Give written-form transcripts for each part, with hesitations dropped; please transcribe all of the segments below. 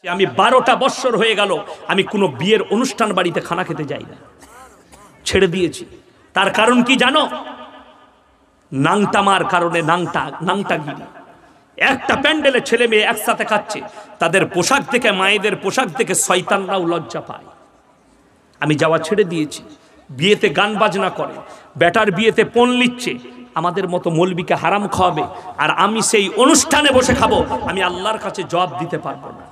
আমি 12টা বছর হয়ে গেল আমি কোনো বিয়ের অনুষ্ঠান বাড়িতে খানা খেতে যাই না, ছেড়ে দিয়েছি। তার কারণ কি জানো? নাংটামার কারণে। নাংটাগিরি। একটা প্যান্ডেলে ছেলে মেয়ে একসাথে খাচ্ছে, তাদের পোশাক দেখে, মায়েদের পোশাক দেখে শয়তানরাও লজ্জা পায়। আমি যাওয়া ছেড়ে দিয়েছি। বিয়েতে গান বাজনা করে, বেটার বিয়েতে পণ লিচ্ছে, আমাদের মতো মৌলবীকে হারাম খাওয়াবে, আর আমি সেই অনুষ্ঠানে বসে খাবো। আমি আল্লাহর কাছে জবাব দিতে পারবো না,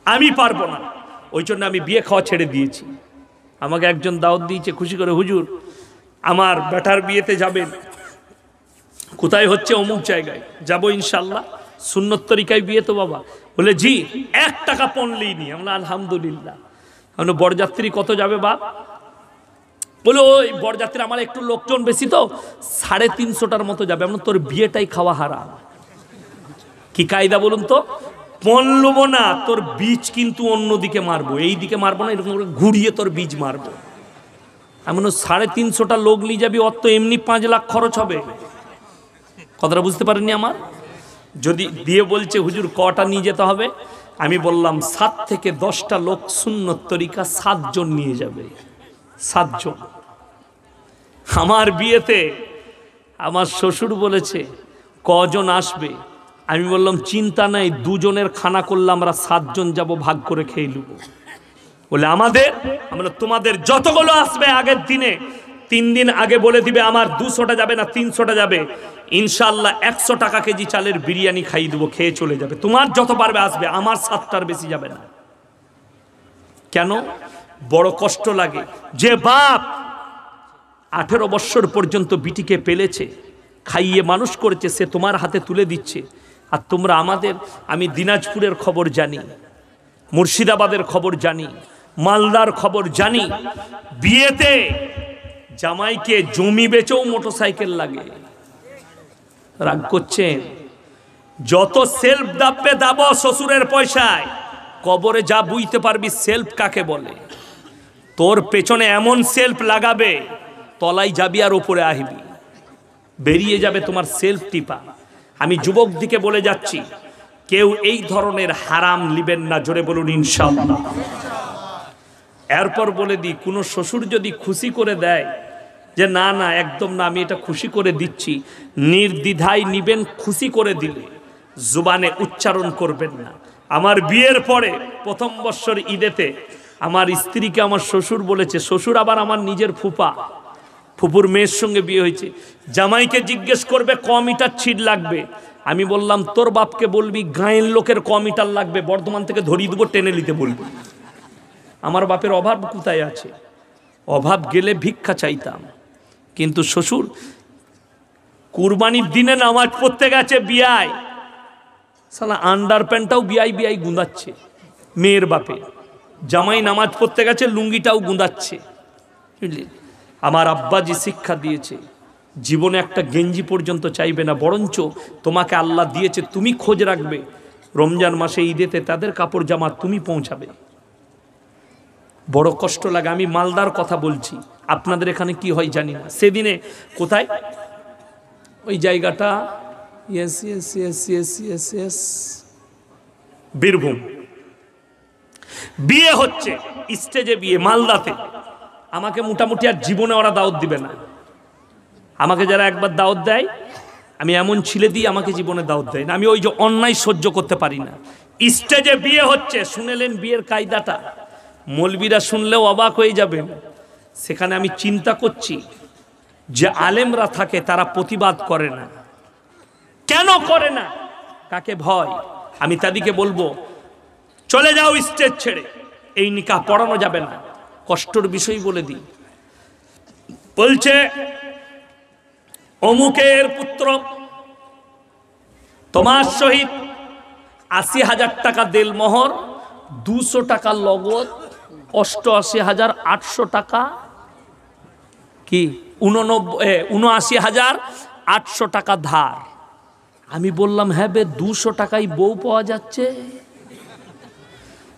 আমি পারবো না। ওই জন্য আমি বিয়ে খাওয়া ছেড়ে দিয়েছি। আমাকে একজন দাওয়াত দিয়েছে খুশি করে, হুজুর আমার বেটার বিয়েতে যাবেন, কোথায় হচ্ছে? অমুক জায়গায়। যাবো ইনশাল্লাহ। সুন্নত তরিকায় বিয়ে তো বাবা। বলে জি, 1 টাকা পণ লিনি। আমরা আলহামদুলিল্লাহ। আমরা বরযাত্রী কত যাবে বাপ? বলে ওই বরযাত্রী আমার একটু লোকজন বেশি তো 350টার মতো যাবে। আমরা তোর বিয়েটাই খাওয়া হারাম। কি কায়দা বলুন তো? পণ লবো না, তোর বীজ কিন্তু অন্যদিকে মারবো, এই দিকে মারবো না, এরকম করে ঘুরিয়ে তোর বীজ মারবো। এমন 350টা লোক নিয়ে যাবি, অত এমনি 5 লাখ খরচ হবে। কথাটা বুঝতে পারেননি আমার? যদি দিয়ে বলছে হুজুর কটা নিয়ে যেতে হবে, আমি বললাম 7 থেকে 10টা লোক সুন্নত তরিকা 7 জন নিয়ে যাবে। 7 জন। আমার বিয়েতে আমার শ্বশুর বলেছে কজন আসবে, আমি বললাম চিন্তা নাই, 2 জনের খানা করলে আমরা 7 জন যাব, ভাগ করে খেয়ে নেব। বলে আমরা তোমাদের যতগুলো আসবে আগের দিনে 3 দিন আগে বলে দিবে, আমার 200টা যাবে না 300টা যাবে, ইনশাআল্লাহ 100 টাকা কেজি চালের বিরিয়ানি খাইয়ে দেবো, খেয়ে চলে যাবে। তোমার যত পারবে আসবে, আমার 7টার বেশি যাবে না। কেন? বড় কষ্ট লাগে। যে বাপ 18 বছর পর্যন্ত বিটিকে পেলেছে, খাইয়ে মানুষ করেছে, সে তোমার হাতে তুলে দিচ্ছে, আর তোমরা আমি দিনাজপুরের খবর জানি, মুর্শিদাবাদের খবর জানি, মালদার খবর জানি, বিয়েতে জামাইকে জমি বেচেও মোটরসাইকেল লাগে। রাগ করছেন? যত সেলফ দাপে দাব শ্বশুরের পয়সায়, কবরে যা বুঝতে পারবি সেলফ কাকে বলে। তোর পেছনে এমন সেলফ লাগাবে, তলাই যাবি আর ওপরে আসবি, বেরিয়ে যাবে তোমার সেলফ টিপা। আমি যুবক দিকে বলে যাচ্ছি, কেউ এই ধরনের হারাম লিবেন না, জোরে বলুন ইনশাআল্লাহ। এরপর বলে দিই, কোনো শ্বশুর যদি খুশি করে দেয় যে না না একদম না, আমি এটা খুশি করে দিচ্ছি, নির্দ্বিধায় নিবেন। খুশি করে দিলে জুবানে উচ্চারণ করবেন না। আমার বিয়ের পরে 1ম বৎসর ঈদেতে আমার স্ত্রীকে আমার শ্বশুর বলেছে, শ্বশুর আবার আমার নিজের ফুপা, ফুপুর মেয়ের সঙ্গে বিয়ে হয়েছে, জামাইকে জিজ্ঞেস করবে ক মিটার ছিট লাগবে। আমি বললাম তোর বাপকে বলবি গাঁয়ের লোকের ক মিটার লাগবে, বর্ধমান থেকে ধরিয়ে দেবো, টেনে নিতে বলবি। আমার বাপের অভাব কোথায় আছে? অভাব গেলে ভিক্ষা চাইতাম। কিন্তু শ্বশুর কুরবানির দিনে নামাজ পড়তে গেছে বিয়ায়, সালা আন্ডার প্যান্টটাও বিয়াই গুঁদাচ্ছে মেয়ের বাপে। জামাই নামাজ পড়তে গেছে, লুঙ্গিটাও গুঁদাচ্ছে। বুঝলি? আমার আব্বাজি শিক্ষা দিয়েছে, জীবনে একটা গেঞ্জি পর্যন্ত চাইবে না, বরঞ্চ তোমাকে আল্লাহ দিয়েছে, তুমি খোঁজ রাখবে, রমজান মাসে ঈদেতে তাদের কাপড় জামা তুমি পৌঁছাবে। বড় কষ্ট লাগে। আমি মালদার কথা বলছি, আপনাদের এখানে কি হয় জানি না। সেদিনে কোথায় ওই জায়গাটা, বীরভূম, বিয়ে হচ্ছে, স্টেজে বিয়ে মালদাতে। আমাকে মোটামুটি আর জীবনে ওরা দাওয়াত দিবে না। আমাকে যারা একবার দাওয়াত দেয়, আমি এমন ছিলে দিই, আমাকে জীবনে দাওয়াত দেয় না। আমি ওই যে অন্যায় সহ্য করতে পারি না। স্টেজে বিয়ে হচ্ছে, শুনেলেন বিয়ের কায়দাটা, মৌলবীরা শুনলেও অবাক হয়ে যাবেন। সেখানে আমি চিন্তা করছি যে আলেমরা থাকে, তারা প্রতিবাদ করে না। কেন করে না? কাকে ভয়? আমি তাদেরকে বলবো চলে যাও স্টেজ ছেড়ে, এই নিকাহ পড়ানো যাবে না। কষ্টর বিষয় বলে দিই। বলছে অমুকের পুত্র তোমার সহিত 80,000 টাকা দেলমোহর, 200 টাকা লগদ, 88,800 টাকা কি 79,800 টাকা ধার। আমি বললাম হ্যাঁ বে, 200 টাকায় বউ পাওয়া যাচ্ছে।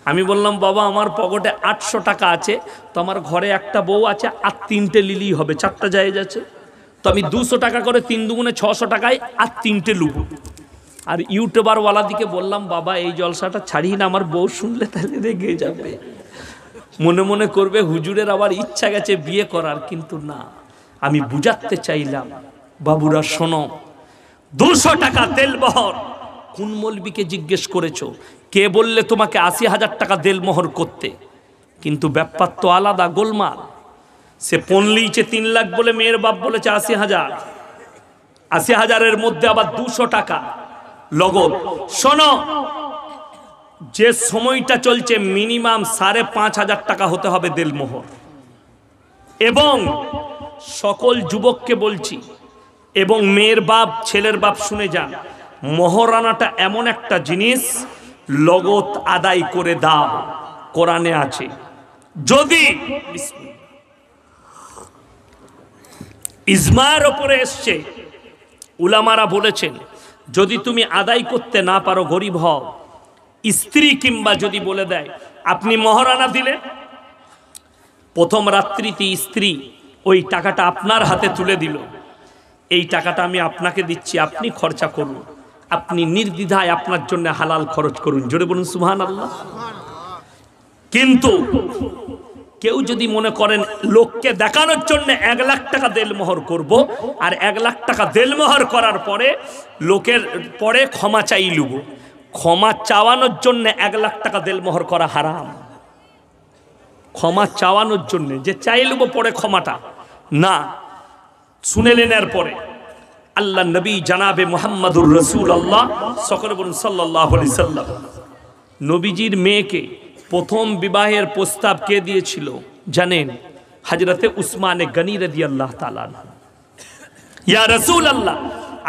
আমি বললাম বাবা আমার পকেটে 800 টাকা আছে, তো আমার ঘরে একটা বউ আছে, আর 3টে লিলি হবে, 4টা জায়েজ আছে। তো আমি 200 টাকা করে 3 দুগুণে 600 টাকায় আর 3টে লুবো। আর ইউটিউবারওয়ালাদিকে বললাম, বাবা এই জলসাটা ছাড়িয়ে না, আমার বউ শুনলে তাহলে রেগে যাবে, মনে মনে করবে হুজুরের আবার ইচ্ছা গেছে বিয়ে করার। কিন্তু না, আমি বুঝাতে চাইলাম, বাবুরা শোনো, 200 টাকা দেলমোহর কোন মৌলবীকে জিজ্ঞেস করেছো? কে বললে তোমাকে 80,000 টাকা দেলমোহর করতে? কিন্তু ব্যাপার তো আলাদা, গোলমাল। সে পনলিছে 3 লাখ বলে মেয়ের বাপ বলেছে 80,000, 80,000-এর মধ্যে আবার 200 টাকা লগদ। শোনো, যে সময়টা চলছে মিনিমাম 5,500 টাকা হতে হবে দেলমোহর। এবং সকল যুবককে বলছি, এবং মেয়ের বাপ ছেলের বাপ শুনে যান, মহারানাটা এমন একটা জিনিস, লগত আদায় করে দাও, কোরআনে আছে। যদি ইজমার ওপরে এসছে, উলামারা বলেছেন যদি তুমি আদায় করতে না পারো, গরিব হও, স্ত্রী কিংবা যদি বলে দেয় আপনি মহারানা দিলেন, প্রথম রাত্রিতে স্ত্রী ওই টাকাটা আপনার হাতে তুলে দিল, এই টাকাটা আমি আপনাকে দিচ্ছি, আপনি খরচা করুন, আপনি নির্দ্বিধায় আপনার জন্য হালাল খরচ করুন। জোরে বলুন সুবহানাল্লাহ। কিন্তু কেউ যদি মনে করেন লোককে দেখানোর জন্য 1 লাখ টাকা দেলমোহর করব, আর 1 লাখ টাকা দেলমোহর করার পরে লোকের পরে ক্ষমা চাই লুব, ক্ষমা চাওয়ানোর জন্য 1 লাখ টাকা দেলমোহর করা হারাম। ক্ষমা চাওয়ানোর জন্য যে চাই লুব পরে ক্ষমাটা না, শুনেলেন। এরপরে আল্লাহ নবী জানাবে মুহাম্মাদুর রাসূলুল্লাহ, সকলে বলুন সাল্লাল্লাহু আলাইহি সাল্লাম, নবীজির মেয়েকে প্রথম বিবাহের প্রস্তাব কে দিয়েছিল জানেন? হযরতে উসমানে গনি রাদিয়াল্লাহু তাআলা আনহু। ইয়া রাসূলুল্লাহ,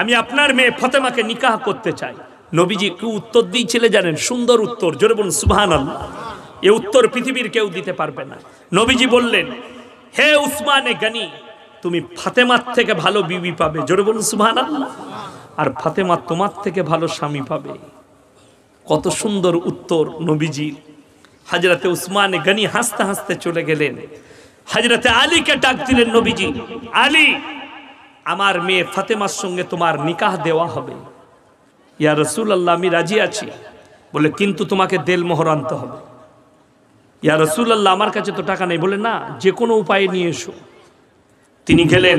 আমি আপনার মেয়ে ফাতেমাকে নিকাহ করতে চাই। নবীজি কি উত্তর দিয়েছিলেন জানেন? সুন্দর উত্তর, জোরে বলুন সুবহানাল্লাহ। এই উত্তর পৃথিবীর কেউ দিতে পারবে না। নবীজি বললেন, হে উসমানে গনি, তুমি ফাতেমার থেকে ভালো বিবি পাবে, জোরে বলুন সুবহানাল্লাহ, আর ফাতেমা তোমার থেকে ভালো স্বামী পাবে। কত সুন্দর উত্তর নবীজি। হযরতে উসমানে গনি হাসতে হাসতে চলে গেলেন, হযরতে আলীকে ডাক দিলেন, নবীজি আলী, আমার মেয়ে ফাতেমার সঙ্গে তোমার নিকাহ দেওয়া হবে। ইয়া রাসূলুল্লাহ, আমি রাজি আছি। বলে কিন্তু তোমাকে দেলমোহর আনতে হবে। ইয়া রাসূলুল্লাহ, আমার কাছে তো টাকা নেই। বলে না, যে কোনো উপায়ে নিয়ে এসো। তিনি গেলেন,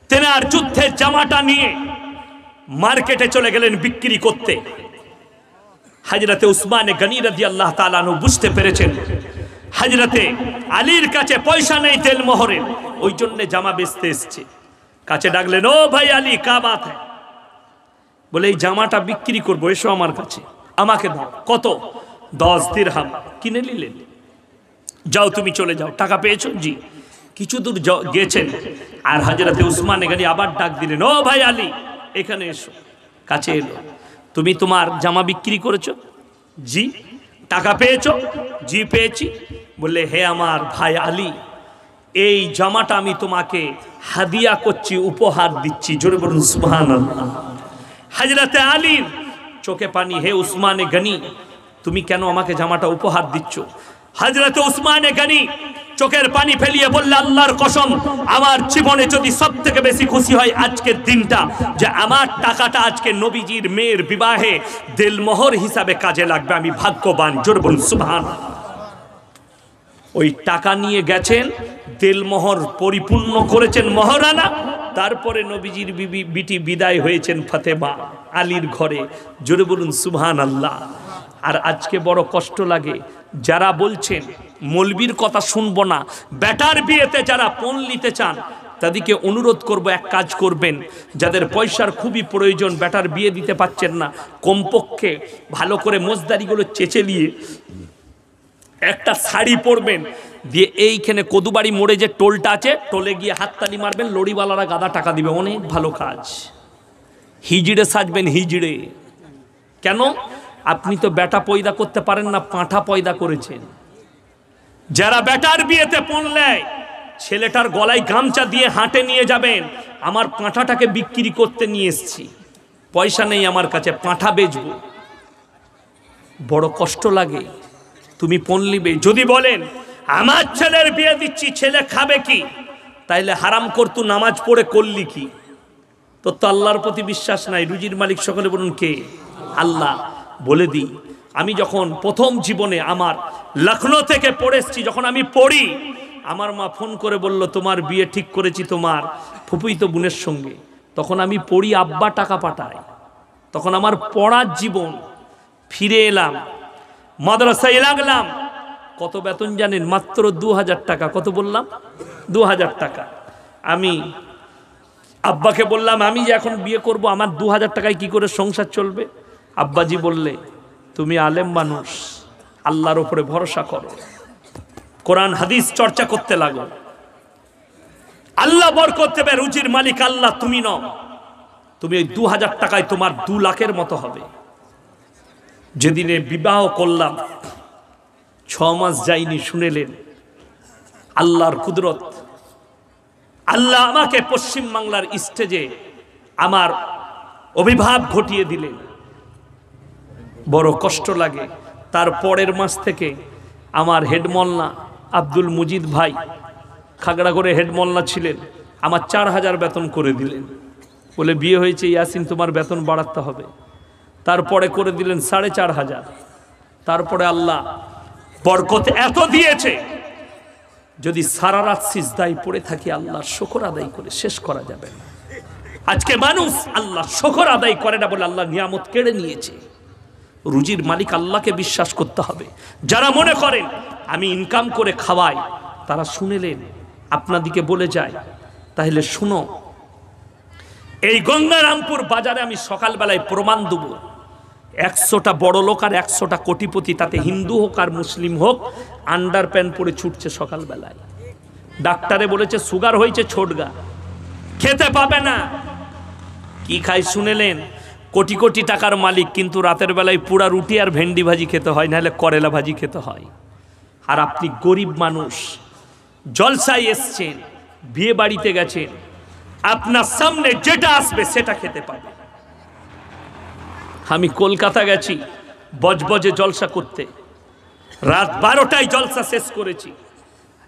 তেনার যুদ্ধের জামাটা নিয়ে মার্কেটে চলে গেলেন বিক্রি করতে। হযরতে উসমানে গনি রাদিয়াল্লাহু তাআলা আনহু বুঝতে পেরেছেন হযরতে আলীর কাছে পয়সা নেই দেলমোহরের, ওই জন্য জামা বেচতে এসেছে। কাছে ডাকলেন, ও ভাই আলী, কা বাত হ্যায়? বলে এই জামাটা বিক্রি করবো, এসো আমার কাছে, আমাকে দাও। কত? 10 দিরহাম। কিনে নিলেন। যাও, তুমি চলে যাও। টাকা পেয়েছো? জি। কিছু দূর গেছেন, আর হযরতে উসমানে গনি আবার ডাক দিলেন, ও ভাই আলী, এখানে এসো। কাছে এলো। তুমি তোমার জামা বিক্রি করেছো? জি। টাকা পেয়েছো? জি পেয়েছি। বললে, হে আমার ভাই আলী, এই জামাটা আমি তোমাকে হাদিয়া করছি, উপহার দিচ্ছি। জোরে বলুন সুবহানাল্লাহ। হযরতে আলীর চোখে পানি। হে উসমানে গনি, তুমি কেন আমাকে জামাটা উপহার দিচ্ছ? হযরতে উসমানে গনি চোখের পানি ফেলিয়ে বললে, আল্লাহর কসম, আমার জীবনে যদি সবথেকে বেশি খুশি হয় আজকের দিনটা, যে আমার টাকাটা আজকে নবীজির মেয়ের বিবাহে দেলমোহর হিসাবে কাজে লাগবে, আমি ভাগ্যবান। জোরে বলুন সুবহানাল্লাহ। ওই টাকা নিয়ে গেছেন, দেলমোহর পরিপূর্ণ করেছেন মহারানা। তারপরে নবীজির বিটি বিদায় হয়েছেন ফাতেমা আলীর ঘরে। জোরে বলুন সুবহানাল্লাহ। আর আজকে বড় কষ্ট লাগে, যারা বলছেন মৌলবীর কথা শুনবো না, বেটার বিয়েতে যারা পণ নিতে চান, তাদেরকে অনুরোধ করব, এক কাজ করবেন, যাদের পয়সার খুবই প্রয়োজন, বেটার বিয়ে দিতে পারছেন না, কমপক্ষে ভালো করে মোজদারিগুলো চেঁচে নিয়ে একটা শাড়ি পরবেন, দিয়ে এইখানে কদুবাড়ি মোড়ে যে টোলটা আছে, টোলে গিয়ে হাততালি মারবেন, লরিওয়ালারা গাদা টাকা দিবে। অনেক ভালো কাজ। হিজড়ে সাজবেন, হিজড়ে। কেন? আপনি তো বেটা পয়দা করতে পারেন না, পাঁঠা পয়দা করেছেন। যারা বেটার বিয়েতে পণ নেয়, ছেলেটার গলায় গামছা দিয়ে হাঁটে নিয়ে যাবেন, আমার পাঁঠাটাকে বিক্রি করতে নিয়ে এসছি, পয়সা নেই আমার কাছে, পাঁঠা বেচবো। বড় কষ্ট লাগে। তুমি পণ নিবে, যদি বলেন আমার ছেলের বিয়ে দিচ্ছি, ছেলে খাবে কি, তাইলে হারাম করতু নামাজ পড়ে করলি কি? তোর তো আল্লাহর প্রতি বিশ্বাস নাই। রুজির মালিক সকলে বলুন কে? আল্লাহ। বলে দিই, আমি যখন প্রথম জীবনে আমার লখনৌ থেকে পড়েছি, যখন আমি পড়ি, আমার মা ফোন করে বলল তোমার বিয়ে ঠিক করেছি তোমার ফুফুইতো বোনের সঙ্গে। তখন আমি পড়ি, আব্বা টাকা পাঠায়। তখন আমার পড়ার জীবন। ফিরে এলাম, মাদ্রাসায় লাগলাম। কত বেতন জানেন? মাত্র 2000 টাকা। কত বললাম? 2000 টাকা। আমি আব্বাকে বললাম আমি যে এখন বিয়ে করব, আমার 2000 টাকায় কি করে সংসার চলবে? আব্বাজি বললে তুমি আলেম মানুষ, আল্লাহর উপরে ভরসা করো, কোরআন হাদিস চর্চা করতে লাগো, আল্লাহ বরকত দেবে, রুজির মালিক আল্লাহ, তুমি নও। তুমি ওই 2000 টাকায় তোমার 2 লাখের মতো হবে। যেদিনে বিবাহ করলাম 6 মাস যায়নি, শুনেলেন আল্লাহর কুদরত। আল্লাহ আমাকে পশ্চিম বাংলার স্টেজে আমার অভিভাব ঘটিয়ে দিলেন। বড় কষ্ট লাগে। তার পরের মাস থেকে আমার হেডমোল্লা আব্দুল মুজিদ ভাই, খাগড়াগড়ে হেডমোল্লা ছিলেন, আমার 4000 বেতন করে দিলেন। বলে বিয়ে হয়েছে ইয়াসিন, তোমার বেতন বাড়াতে হবে। তারপরে করে দিলেন 4500। তারপরে আল্লাহ বরকত এত দিয়েছে, যদি সারা রাত সিজদায় পড়ে থাকি আল্লাহর শুকর আদায় করে শেষ করা যাবে না। আজকে মানুষ আল্লাহ শুকর আদায় করে না বলে আল্লাহ নিয়ামত কেড়ে নিয়েছে। রুজির মালিক আল্লাহকে বিশ্বাস করতে হবে। যারা মনে করেন আমি ইনকাম করে খাওয়াই, তারা শুনেলেন আপনাদিকে বলে যায়, তাহলে শুনো, এই গঙ্গারামপুর বাজারে আমি সকালবেলায় প্রমাণ দেব, 100টা বড় লোক আর 100টা কোটিপতি, তাতে হিন্দু হোক আর মুসলিম হোক, আন্ডার প্যান্ট পরে ছুটছে সকালবেলায়। ডাক্তারে বলেছে সুগার হয়েছে, ছোটগা, খেতে পাবে না। কি খাই শুনেলেন? কোটি কোটি টাকার মালিক, কিন্তু রাতের বেলায় পুরা রুটি আর ভেন্ডি ভাজি খেতে হয়, নাহলে করেলা ভাজি খেতে হয়। আর আপনি গরিব মানুষ, জলসায় এসছেন, বিয়ে বাড়িতে গেছেন, আপনার সামনে যেটা আসবে সেটা খেতে পাবে। আমি কলকাতা গেছি বজবজে জলসা করতে, রাত 12টায় জলসা শেষ করেছি।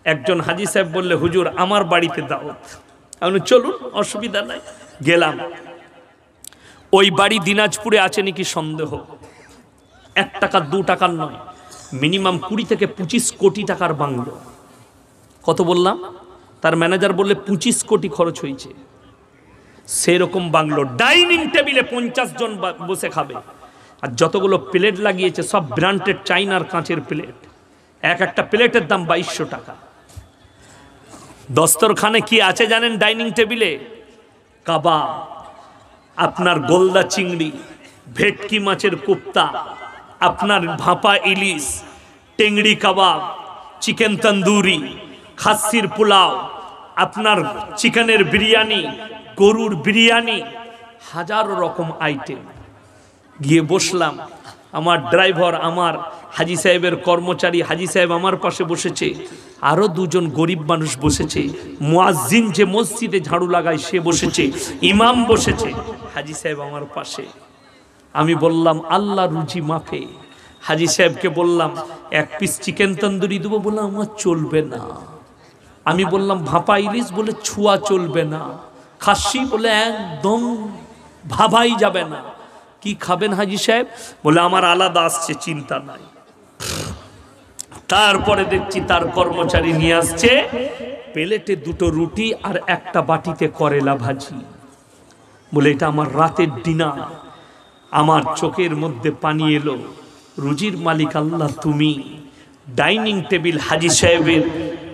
একজন হাজি সাহেব বললে হুজুর আমার বাড়িতে দাওয়াত। আমি চলুন, অসুবিধা নাই। গেলাম। ওই বাড়ি দিনাজপুরে আছে নাকি সন্দেহ। 1 টাকা 2 টাকার নয়, মিনিমাম 20 থেকে 25 কোটি টাকার বাংলো। কত বললাম? তার ম্যানেজার বললে 25 কোটি খরচ হয়েছে। সেরকম বাংলো, ডাইনিং টেবিলে 50 জন বসে খাবে। আর যতগুলো প্লেট লাগিয়েছে সব ব্র্যান্ডেড চাইনার কাঁচের প্লেট। একটা প্লেটের দাম 2200 টাকা। দস্তরখানে কি আছে জানেন? ডাইনিং টেবিলে কাবাব, আপনার গোলদা চিংড়ি, ভেটকি মাছের কোপ্তা, আপনার ভাপা ইলিশ, টেংড়ি কাবাব, চিকেন তন্দুরি, খাসির পোলাও, আপনার চিকেনের বিরিয়ানি, গরুর বিরিয়ানি, হাজারো রকম আইটেম। গিয়ে বসলাম। আমার ড্রাইভার, আমার হাজি সাহেবের কর্মচারী হাজি সাহেব আমার পাশে বসেছে, আরো 2 জন গরিব মানুষ বসেছে, মুয়াজ্জিন যে মসজিদে ঝাড়ু লাগায় সে বসেছে, ইমাম বসেছে, হাজি সাহেব আমার পাশে। আমি বললাম আল্লাহ রুজি মাফে। হাজি সাহেবকে বললাম 1 পিস চিকেন তন্দুরি দেবো, বললাম আমার চলবে না। আমি বললাম ভাপা ইলিশ, বলে ছুয়া চলবে না। খাসি, বলে একদম ভাবাই যাবে না। কি খাবেন হাজি সাহেব? বলে আমার আলাদা আসছে, চিন্তা নাই। তারপরে দেখছি তার কর্মচারী নিয়ে আসছে প্লেটে 2টো রুটি আর একটা বাটিতে করেলা ভাজি। বলে এটা আমার রাতের ডিনার। আমার চোখের মধ্যে পানি এলো। রুজির মালিক আল্লাহ তুমি। ডাইনিং টেবিল হাজি সাহেবের,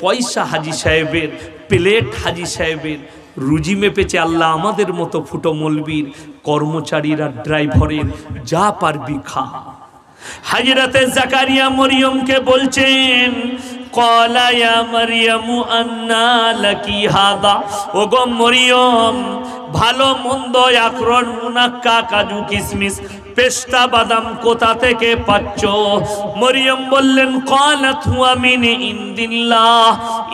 পয়সা হাজি সাহেবের, প্লেট হাজি সাহেবের, রুজি মেপেছে আল্লাহ আমাদের মতো ফুটো মলবির, কর্মচারীরা ড্রাইভারের, যা পারবি খা। হযরতে জাকারিয়া মরিয়মকে বলছেন ক্বালা ইয়া মারইয়ামু আন্না লাকি হাদা, ওগো মরিয়ম, ভালো মন্দ, আকরন, মুনাক্কা, কাজু কিশমিশ, পেস্তা বাদাম কোথা থেকে পাচ্ছ? মরিয়ম বললেন ক্বালাত হুয়া মিন ইনদিল্লাহ,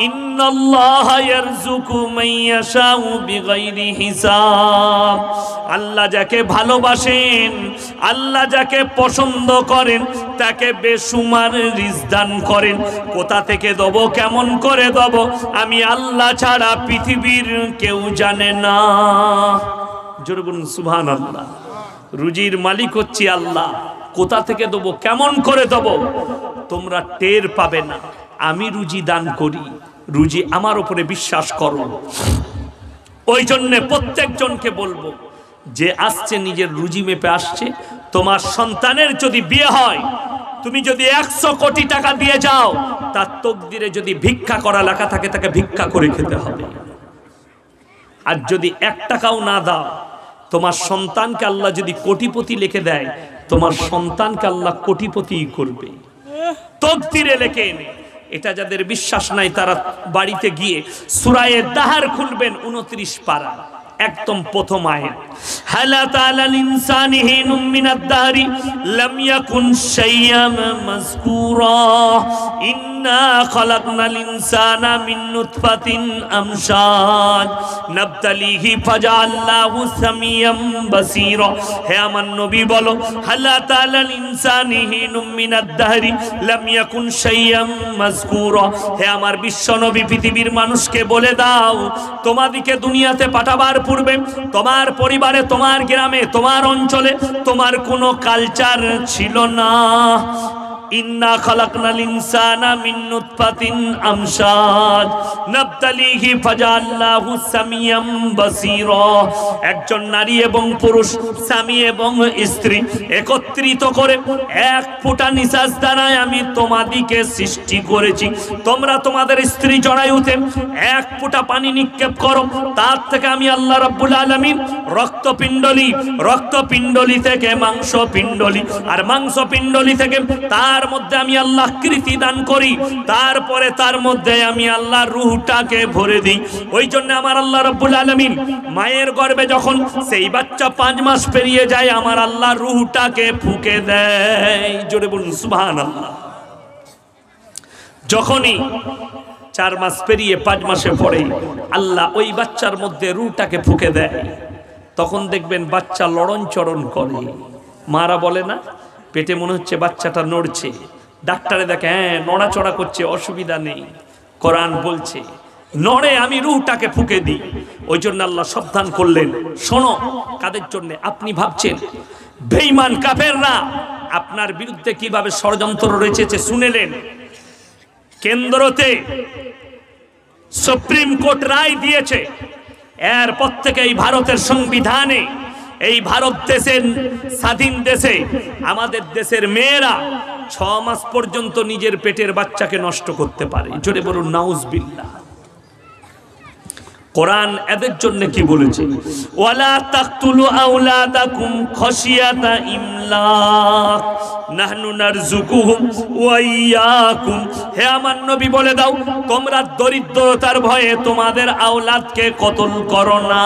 ইন্নাল্লাহ ইয়ারযুকু মান ইয়াশাউ বিগাইরি হিসাব। আল্লাহ যাকে ভালোবাসেন, আল্লাহ যাকে পছন্দ করেন, তাকে বেশুমার রিজক দান করেন। কোথা থেকে দেব, কেমন করে দেব, আমি আল্লাহ ছাড়া পৃথিবীর কেউ জানে না। জোরে বলুন সুবহানাল্লাহ। রুজির মালিক হচ্ছে আল্লাহ। কোথা থেকে দেবো, কেমন করে দেবো তোমরা টের পাবে না। আমি রুজি দান করি, রুজি আমার উপরে বিশ্বাস করো। ওই জন্যে প্রত্যেকজনকে বলবো যে আসছে নিজের রুজি মেপে আসছে। তোমার সন্তানের যদি বিয়ে হয়, তুমি যদি 100 কোটি টাকা দিয়ে যাও, তার তকদিরে যদি ভিক্ষা করা লেখা থাকে তাকে ভিক্ষা করে খেতে হবে। আর যদি 1 টাকাও না দাও, তোমার সন্তানকে আল্লাহ যদি কোটিপতি লিখে দেয়, তোমার সন্তানকে আল্লাহ কোটিপতি করবে, তকদিরে লিখে এনে। এটা যাদের বিশ্বাস নাই তারা বাড়িতে গিয়ে সূরা দাহর খুলবেন, 29 পারা, একদম প্রথম আয়াত। হালা তাআলাল ইনসানি হিনুম মিনাদ দাহরি লাম ইয়াকুন শাইয়াম মাযকুরা ইন্না খালাকনাল ইনসানা মিন নুতফাতিন আমশাজ নাবতালিহি ফাজআলনাহু সামিয়াম বাসীরা। হে আমার নবী বলো, হালা তাআলাল ইনসানি হিনুম মিনাদ দাহরি লাম ইয়াকুন শাইয়াম মাযকুরা। হে আমার বিশ্ব নবী, পৃথিবীর মানুষকে বলে দাও, তোমাদিকে দুনিয়াতে পাঠাবার পূর্বে তোমার পরিবারে, তোমার গ্রামে, তোমার অঞ্চলে তোমার কোনো কালচার ছিল না। ইন্না খালাকনাল ইনসানা মিন নুতফাতিন আমশাজ নাবতালিহি ফাজআলনাহু সামিয়াম বাসীরা। একজন নারী এবং পুরুষ, স্বামী এবং স্ত্রী একত্রিত করে এক ফোঁটা নিঃশ্বাস দ্বারাই আমি তোমাদিকে সৃষ্টি করেছি। তোমরা তোমাদের স্ত্রী জরায়ুতে এক ফোঁটা পানি নিক্ষেপ করো, তার থেকে আমি আল্লাহ রাব্বুল আলামিন রক্তপিণ্ডলি, রক্তপিণ্ডলি থেকে মাংসপিণ্ডলি, আর মাংসপিণ্ডলি থেকে তার মধ্যে আমি আল্লাহ কৃতি দান করি, তারপরে তার মধ্যে আমি আল্লাহ রূহটাকে ভরে দিই। ওই জন্য আমার আল্লাহ রাব্বুল আলামিন মায়ের গর্ভে যখন সেই বাচ্চা 5 মাস পেরিয়ে যায়, আমার আল্লাহ রূহটাকে ফুঁকে দেয়। জোরে বলুন সুবহানাল্লাহ। যখনই 4 মাস পেরিয়ে 5 মাসে পড়ে আল্লাহ ওই বাচ্চার মধ্যে রূহটাকে ফুঁকে দেয়, তখন দেখবেন বাচ্চা লড়ন চড়ন করে। মারা বলে না, পেটে মনে হচ্ছে বাচ্চাটা নড়ছে, ডাক্তারে দেখে হ্যাঁ নড়াচড়া করছে, অসুবিধা নেই। কোরআন বলছে নড়ে, আমি রূহটাকে ফুঁকে দিই। ওই জন্য আল্লাহ সাবধান করলেন, শোনো কাদের জন্য? আপনি ভাবছেন বেঈমান কাফেররা আপনার বিরুদ্ধে কিভাবে ষড়যন্ত্র রচেছে, শুনেলেন। কেন্দ্রতে সুপ্রিম কোর্ট রায় দিয়েছে, এরপর থেকে এই ভারতের সংবিধানে, এই ভারত দেশের স্বাধীন দেশে আমাদের দেশের মেয়েরা 6 মাস পর্যন্ত নিজের পেটের বাচ্চাকে নষ্ট করতে পারে। জোরে বলুন নাউজুবিল্লাহ। কোরআন এদের জন্য কি বলেছে? ওয়ালা তাকতুলু আওলাদাকুম খাশিয়াতা ইমলাক নাহনু নারযুকুহুম ওয়া ইয়াকুম। হে আমার নবী বলে দাও, তোমরা দরিদ্রতার ভয়ে তোমাদের আওলাদকে কতল করো না।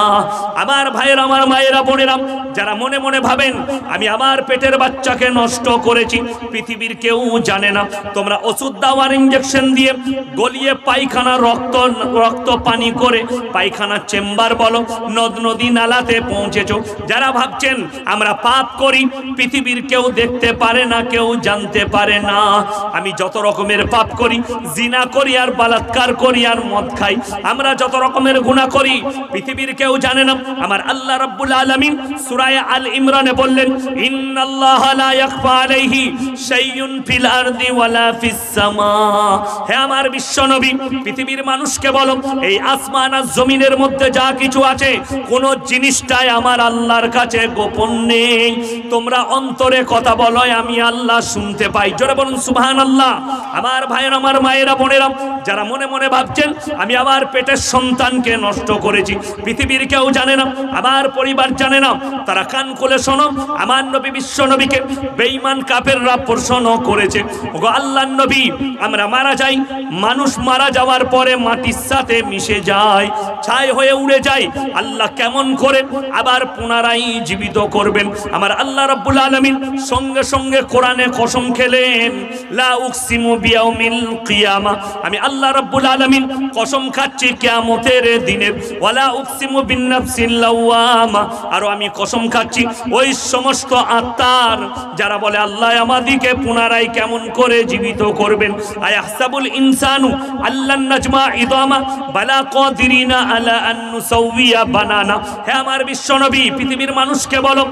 আমার ভাইয়েরা, আমার মায়েরা, বোনেরা, যারা মনে মনে ভাবেন আমি আমার পেটের বাচ্চাকে নষ্ট করেছি, পৃথিবীর কেউ জানে না। তোমরা ওষুধ দাও আর ইনজেকশন দিয়ে গলিয়ে পায়খানা রক্ত পানি করে পায়খানা চেম্বার বলো, নদ নদী নালাতে পৌঁছেছো। যারা ভাবছেন আমরা পাপ করি, পৃথিবীর কেউ দেখতে পারে না, কেউ জানতে পারে না। আমি যত রকমের পাপ করি, জিনা করি আর বালাৎকার করি আর মদ খাই, আমরা যত রকমের গুনাহ করি পৃথিবীর কেউ জানে না। আমার আল্লাহ রাব্বুল আলামিন সূরা আল ইমরানে বললেন, ইন্নাল্লাহা লা ইয়াখফা আলাইহি শাইউন ফিল আরদি ওয়ালা ফিস সামা। হে আমার বিশ্বনবী, পৃথিবীর মানুষকে বলো, এই আসমান আর জমিনের মধ্যে যা কিছু আছে, কোন জিনিসটাই আমার আল্লাহর কাছে গোপন নেই। তোমরা অন্তরে কথা বলো, আমি আল্লাহ শুনতে পাই। জোরে বলুন সুবহানাল্লাহ। আমার ভাইয়েরা, আমার মায়েরা, বোনেরা, যারা মনে মনে ভাবছেন আমি আমার পেটের সন্তানকে নষ্ট করেছি, পৃথিবীর কেউ জানে না, আমার পরিবার জানে না, তারা কান খুলে শোনো। আমার নবী বিশ্ব নবীকে বেঈমান কাফেররা প্রশ্ন করেছে, ওগো আল্লাহর নবী, আমরা মারা যাই, মানুষ মারা যাওয়ার পরে মাটির সাথে মিশে যায়, ছাই হয়ে উড়ে যায়, আল্লাহ কেমন করে আবার পুনরায় জীবিত করবেন? আমার আল্লাহ রাব্বুল আলামিন সঙ্গে সঙ্গে কোরআনে কসম খেলেন, লা উকসিমু বিয়াউমিল কিয়ামা, আমি আল্লাহ রাব্বুল আলামিন কসম খাচ্ছি কিয়ামতের দিনের, ওয়ালা উকসিমু বিন্নাফসিল লাওয়ামা, আর আমি কসম খাচ্ছি ওই সমস্ত আত্মার যারা বলে আল্লাহ আমাদিকে পুনরায় কেমন করে জীবিত করবেন। আয়াহসাবুল ইনসানু আল্লান নাজমা ইদামা বালা কাদিরিনা আলা আন নুসাউইয়া বানানা। হে আমার বিশ্বনবী, পৃথিবীর মানুষকে বলো,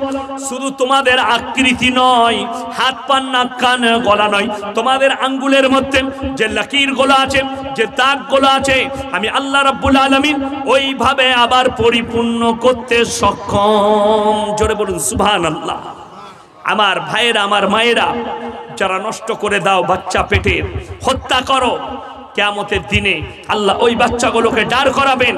শুধু তোমাদের আকৃতি নয়, হাত পা নাক কান গলা নয়, তোমাদের আঙ্গুলের মধ্যে যে লাকির গুলো আছে, যে দাগ গুলো আছে, আমি আল্লাহ রাব্বুল আলামিন ওইভাবে আবার পরিপূর্ণ করতে সক্ষম। জোরে বলুন সুবহানাল্লাহ। আমার ভাইয়েরা, আমার মায়েরা, যারা নষ্ট করে দাও বাচ্চা পেটের, হত্যা করো, কিয়ামতের দিনে আল্লাহ ওই বাচ্চাগুলোকে দাঁড় করাবেন।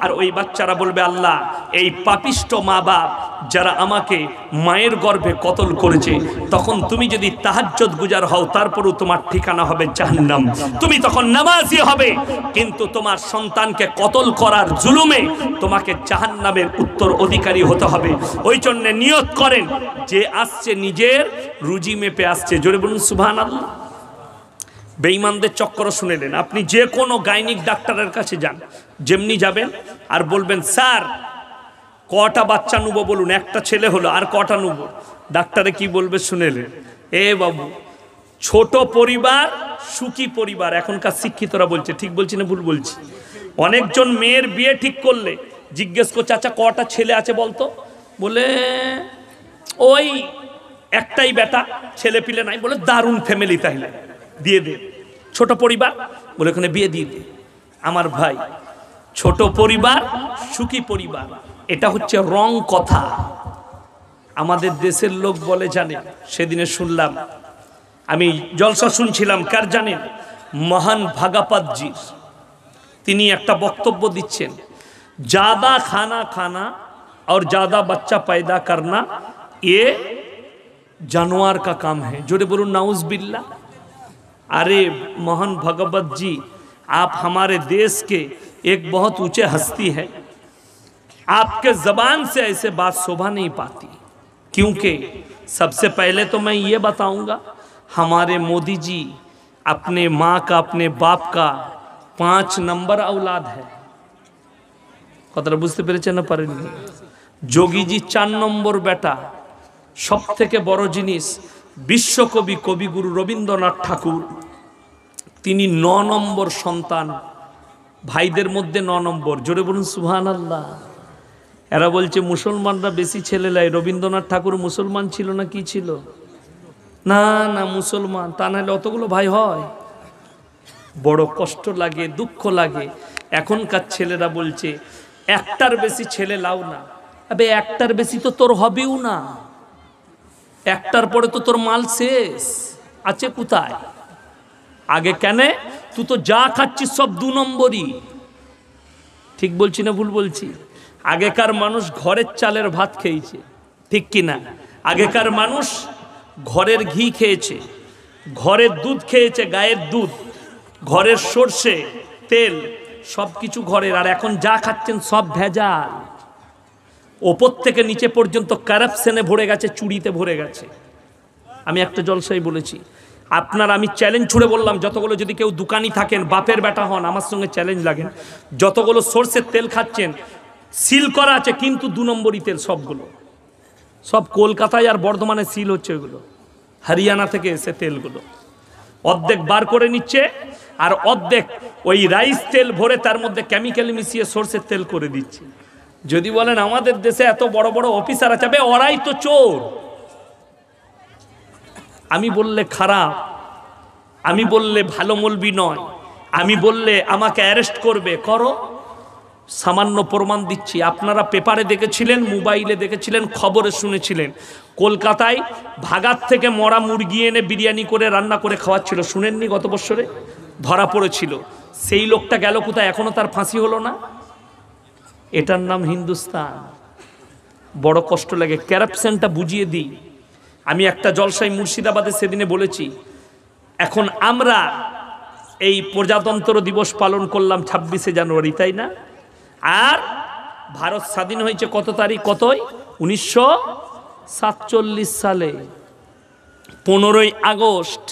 আর ওই বাচ্চারা বলবে, আল্লাহ, এই পাপিষ্ট মা বাপ যারা আমাকে মায়ের গর্ভে কতল করেছে, তখন তুমি যদি তাহাজ্জুদ গুজার হও, তারপরও তোমার ঠিকানা হবে জাহান্নাম। তুমি তখন নামাজি হবে, কিন্তু তোমার সন্তানকে কতল করার জুলুমে তোমাকে জাহান্নামের উত্তর অধিকারী হতে হবে। ওই জন্য নিয়ত করেন, যে আসছে নিজের রুজি মেপে আসছে। জোরে বলুন সুবহানাল্লাহ। বেঈমানদের চক্কর শুনেলেন, আপনি যে কোনো গাইনিক ডাক্তারের কাছে যান, যেমনি যাবেন আর বলবেন, স্যার কটা বাচ্চা নেবো বলুন, একটা ছেলে হলো, আর কটা নেবো? ডাক্তারে কি বলবে শুনেলেন? এ বাবু, ছোট পরিবার সুখী পরিবার। এখনকার শিক্ষিতরা বলছে, ঠিক বলছি না ভুল বলছি? অনেকজন মেয়ের বিয়ে ঠিক করলে জিজ্ঞেস করছে, আচ্ছা কটা ছেলে আছে বলতো? বলে ওই একটাই বেটা, ছেলে পিলে নাই। বলে দারুণ ফ্যামিলি, তাইলে দিয়ে দে। ছোট পরিবার, বলে ওখানে বিয়ে দিয়ে দে। আমার ভাই, ছোট পরিবার সুখী পরিবার, এটা হচ্ছে রং কথা। আমাদের দেশের লোক বলে, জানে, সেদিনে শুনলাম, আমি জলসা শুনছিলাম, কার জানেন? মহান ভাগাপাতজি। তিনি একটা বক্তব্য দিচ্ছেন, ज्यादा खाना खाना और ज्यादा बच्चा पैदा करना ये जानवर का काम है। जोड़े बोलूं नाउज बिल्ला। अरे मोहन भगवत जी, आप हमारे देश के एक बहुत ऊंचे हस्ती है, आपके जबान से ऐसे बात शोभा नहीं पाती। क्योंकि सबसे पहले तो मैं ये बताऊंगा, हमारे मोदी जी अपने माँ का, अपने बाप का 5 नंबर औलाद है। कतटा बुझते पेरेছেন না পারেননি? যোগী জি 4 নম্বর বেটা। সব থেকে বড় জিনিস, বিশ্বকবি কবিগুরু রবীন্দ্রনাথ ঠাকুর, তিনি 9 নম্বর সন্তান, ভাইদের মধ্যে 9 নম্বর। জোরে বলুন সুবহানাল্লাহ। এরা বলছে মুসলমানরা বেশি ছেলে লাই। রবীন্দ্রনাথ ঠাকুর মুসলমান ছিল না কি ছিল? না না, মুসলমান। তা নাহলে অতগুলো ভাই হয়? বড় কষ্ট লাগে, দুঃখ লাগে। এখনকার ছেলেরা বলছে একটার বেশি ছেলে লাও না। আবে একটার বেশি তো তোর হবেও না, একটার পরে তো তোর মাল শেষ আছে কোথায়? আগে কেন? তুই তো যা খাচ্ছিস সব 2 নম্বরই। ঠিক বলছি না ভুল বলছি? আগেকার মানুষ ঘরের চালের ভাত খেয়েছে, ঠিক কি না? আগেকার মানুষ ঘরের ঘি খেয়েছে, ঘরের দুধ খেয়েছে, গায়ের দুধ, ঘরের সরষে তেল, সব কিছু ঘরের। আর এখন যা খাচ্ছেন সব ভেজাল, ওপর থেকে নিচে পর্যন্ত কারাপশনে ভরে গেছে, চুরিতে ভরে গেছে। আমি একটা জলসায় বলেছি, আপনার আমি চ্যালেঞ্জ ছুড়ে বললাম, যতগুলো যদি কেউ দোকানি থাকেন, বাপের বেটা হন, আমার সঙ্গে চ্যালেঞ্জ লাগেন, যতগুলো সরষের তেল খাচ্ছেন সিল করা আছে, কিন্তু 2 নম্বরই তেল সবগুলো। সব কলকাতায় আর বর্ধমানে সিল হচ্ছে, ওইগুলো হরিয়ানা থেকে এসে তেলগুলো অর্ধেক বার করে নিচ্ছে, আর অর্ধেক ওই রাইস তেল ভরে তার মধ্যে কেমিক্যাল মিশিয়ে সরষের তেল করে দিচ্ছে। যদি বলেন আমাদের দেশে এত বড় বড় অফিসার আছে, ওরাই তো চোর। আমি বললে খারাপ, আমি বললে ভালো মৌলবি নয়, আমি বললে আমাকে অ্যারেস্ট করবে, করো। সামান্য প্রমাণ দিচ্ছি। আপনারা পেপারে দেখেছিলেন, মোবাইলে দেখেছিলেন, খবরে শুনেছিলেন, কলকাতায় ভাগাত থেকে মরা মুরগি এনে বিরিয়ানি করে রান্না করে খাওয়াচ্ছিল, শুনেননি? গত বছরে ধরা পড়েছিল। সেই লোকটা গেল কোথায়? এখনো তার ফাঁসি হলো না। এটার নাম হিন্দুস্তান। বড় কষ্ট লাগে। ক্যারাপশনটা বুঝিয়ে দিই। আমি একটা জলসায় মুর্শিদাবাদে সেদিনে বলেছি, এখন আমরা এই প্রজাতন্ত্র দিবস পালন করলাম 26শে জানুয়ারি, তাই না? আর ভারত স্বাধীন হয়েছে কত তারিখ? কতই? 1947 সালে 15ই আগস্ট।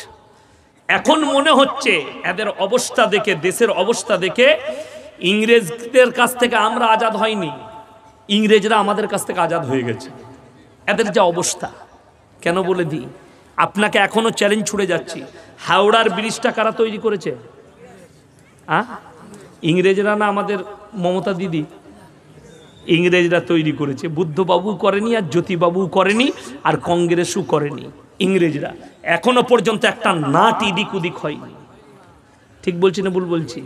এখন মনে হচ্ছে এদের অবস্থা দেখে, দেশের অবস্থা দেখে, ইংরেজদের কাছ থেকে আমরা আজাদ হয়নি, ইংরেজরা আমাদের কাছ থেকে আজাদ হয়ে গেছে। এদের যা অবস্থা, কেন বলে দিই আপনাকে, এখনো চ্যালেঞ্জ ছুড়ে যাচ্ছি, হাওড়ার ব্রিজটা কারা তৈরি করেছে? ইংরেজরা না আমাদের মমতা দিদি, ইংরেজরা তৈরি করেছে। বুদ্ধবাবু করেনি, আর জ্যোতিবাবু করেনি, আর কংগ্রেসও করেনি, ইংরেজরা। এখনো পর্যন্ত একটা নাট ইদিক উদিক হয়নি। ঠিক বলছি না ভুল বলছি?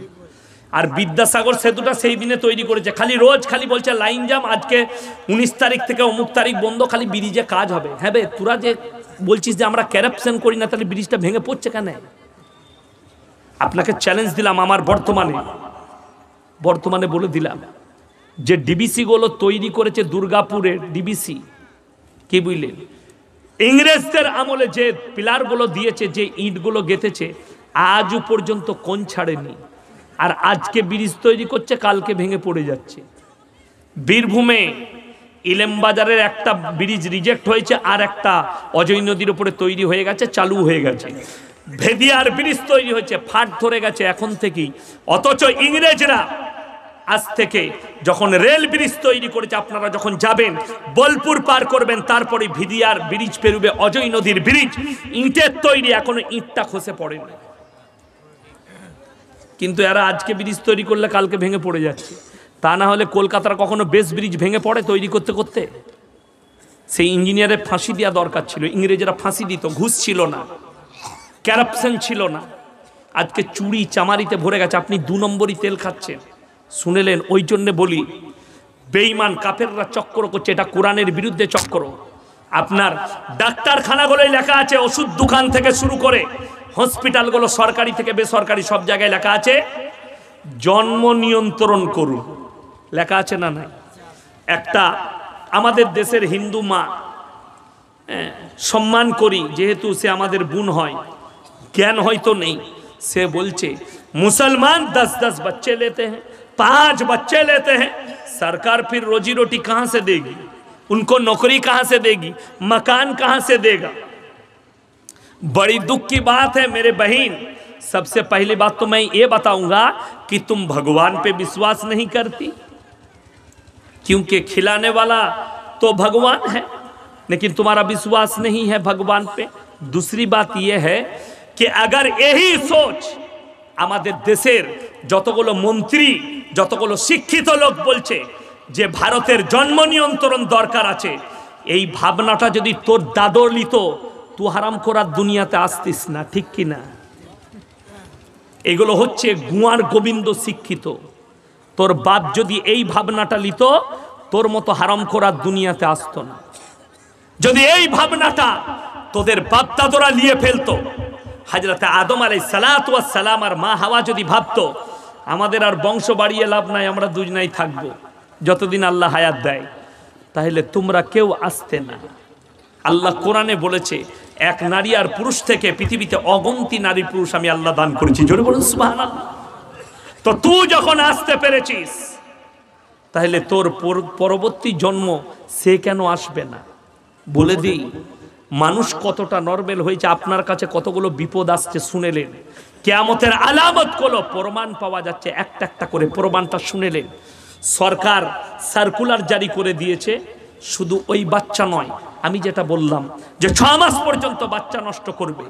আর বিদ্যাসাগর সেতুটা সেই দিনে তৈরি করেছে। খালি রোজ খালি বলছে লাইন জাম, আজকে 19 তারিখ থেকে অমুক তারিখ বন্ধ, খালি ব্রিজে কাজ হবে। হ্যাঁ বে, তোরা যে বলছিস যে আমরা ক্যারাপশন করি না, তাহলে ব্রিজটা ভেঙে পড়ছে কেন? আপনাকে চ্যালেঞ্জ দিলাম, আমার বর্তমানে বলে দিলাম যে ডিবিসি গুলো তৈরি করেছে দুর্গাপুরের ডিবিসি, কি বুঝলেন? ইংরেজদের আমলে যে পিলারগুলো দিয়েছে, যে ইটগুলো গেঁথেছে, আজও পর্যন্ত কোন ছাড়েনি। আর আজকে ব্রিজ তৈরি করছে, কালকে ভেঙে পড়ে যাচ্ছে। বীরভূমে ইলেমবাজারের একটা ব্রিজ রিজেক্ট হয়েছে, আর একটা অজয় নদীর উপরে তৈরি হয়ে গেছে, চালু হয়ে গেছে। ভেদিয়ার ব্রিজ তৈরি হয়েছে, ফাট ধরে গেছে এখন থেকেই। অথচ ইংরেজরা আজ থেকে যখন রেল ব্রিজ তৈরি করেছে, আপনারা যখন যাবেন বোলপুর পার করবেন, তারপরে ভিদিয়ার ব্রিজ পেরুবে, অজয় নদীর ব্রিজ ইটের তৈরি, এখনো ইটটা খসে পড়েনি। কিন্তু এরা আজকে ব্রিজ তৈরি করলে কালকে ভেঙে পড়ে যাচ্ছে। তা না হলে কলকাতার কখনো বেস ব্রিজ ভেঙে পড়ে তৈরি করতে করতে? সেই ইঞ্জিনিয়ারের ফাঁসি দেওয়া দরকার ছিল। ইংরেজরা ফাঁসি দিত, ঘুষ ছিল না, ক্যারাপশন ছিল না। আজকে চুরি চামারিতে ভরে গেছে, আপনি 2 নম্বরই তেল খাচ্ছেন। শুনেলেন? ওই জন্যে বলি, বেঈমান কাফেররা চক্র করছে, এটা কোরআনের বিরুদ্ধে চক্র। আপনার ডাক্তারখানাগুলোই লেখা আছে, ওষুধ দোকান থেকে শুরু করে হসপিটালগুলো সরকারি থেকে বেসরকারি সব জায়গায় লেখা আছে জন্ম নিয়ন্ত্রণ করুন, লেখা আছে না নাই? একটা আমাদের দেশের হিন্দু মা, সম্মান করি যেহেতু সে আমাদের বোন হয়, জ্ঞান হয়তো নেই, से बोलचे मुसलमान 10-10 बच्चे लेते हैं, 5 बच्चे लेते हैं, सरकार फिर रोजी रोटी कहां से देगी? उनको नौकरी कहां से देगी? मकान कहां से देगा? बड़ी दुख की बात है मेरे बहन। सबसे पहली बात तो मैं ये बताऊंगा कि तुम भगवान पे विश्वास नहीं करती, क्योंकि खिलाने वाला तो भगवान है, लेकिन तुम्हारा विश्वास नहीं है भगवान पे। दूसरी बात यह है कि अगर यही सोच আমাদের দেশের যতগুলো মন্ত্রী, যতগুলো শিক্ষিত লোক বলছে যে ভারতের জন্ম নিয়ন্ত্রণ দরকার আছে, এই ভাবনাটা যদি তোর দাদর লিত, তুই হারাম করার দুনিয়াতে আসতিস না, ঠিক কি না? এগুলো হচ্ছে গুয়ার গোবিন্দ শিক্ষিত। তোর বাপ যদি এই ভাবনাটা লিত, তোর মতো হারাম করার দুনিয়াতে আসতো না। যদি এই ভাবনাটা তোদের বাপ দাদরা নিয়ে ফেলতো, হযরত আদম আলাইহিস সালাতু ওয়াস সালাম আর মা হাওয়া যদি ভাবতো আমাদের আর বংশ বাড়িয়ে লাভ নাই, আমরা দুজনাই থাকবো যতদিন আল্লাহ হায়াত দেয়, তাহলে তোমরা কেউ আসতে না। আল্লাহ কোরআনে বলেছে, এক নারী আর পুরুষ থেকে পৃথিবীতে অগন্তি নারী পুরুষ আমি আল্লাহ দান করেছি। জোরে বলুন সুবহানাল্লাহ। তো তুই যখন আসতে পেরেছিস, তাহলে তোর পরবর্তী জন্ম সে কেন আসবে না? বলে দিই, মানুষ কতটা নরমাল হয়েছে, আপনার কাছে কতগুলো বিপদ আসছে শুনেলেন। কিয়ামতের আলামতগুলো প্রমাণ পাওয়া যাচ্ছে, একটা একটা করে প্রমাণটা শুনেলেন। সরকার সার্কুলার জারি করে দিয়েছে, শুধু ওই বাচ্চা নয়, আমি যেটা বললাম যে 6 মাস পর্যন্ত বাচ্চা নষ্ট করবে,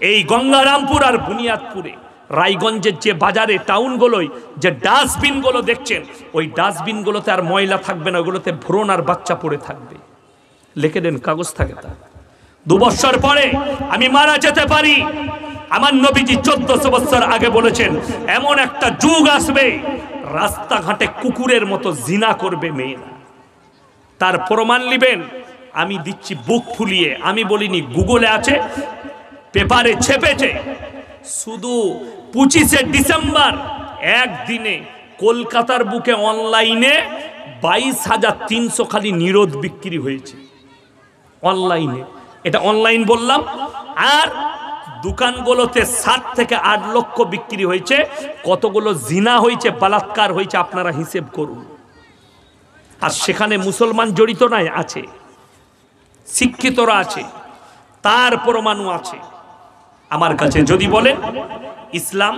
এই গঙ্গারামপুর আর বুনিয়াদপুরে রায়গঞ্জের যে বাজারে টাউনগুলোয় যে ডাস্টবিনগুলো দেখছেন, ওই ডাস্টবিনগুলোতে আর ময়লা থাকবে না, ওগুলোতে ভ্রূণ আর বাচ্চা পড়ে থাকবে। লিখে দেন, কাগজ থাকে তা। 2 বছর পরে আমি মারা যেতে পারি। আমার নবীজি 1400 বছর আগে বলেছেন, এমন একটা যুগ আসবে রাস্তাঘাটে কুকুরের মতো জিনা করবে মেয়েরা। তার প্রমাণ নেবেন, আমি দিচ্ছি বুক ফুলিয়ে, আমি বলিনি, গুগলে আছে, পেপারে ছেপেছে। শুধু 25শে ডিসেম্বর একদিনে কলকাতার বুকে অনলাইনে 22,300 খালি নিরোধ বিক্রি হয়েছে অনলাইনে। এটা অনলাইন বললাম। আর দোকানগুলোতে 7 থেকে 8 লক্ষ বিক্রি হয়েছে। কতগুলো জিনা হয়েছে, বলাৎকার হয়েছে, আপনারা হিসেব করুন। আর সেখানে মুসলমান জড়িত নাই, আছে, শিক্ষিতরা আছে, তার প্রমাণও আছে আমার কাছে। যদি বলেন ইসলাম,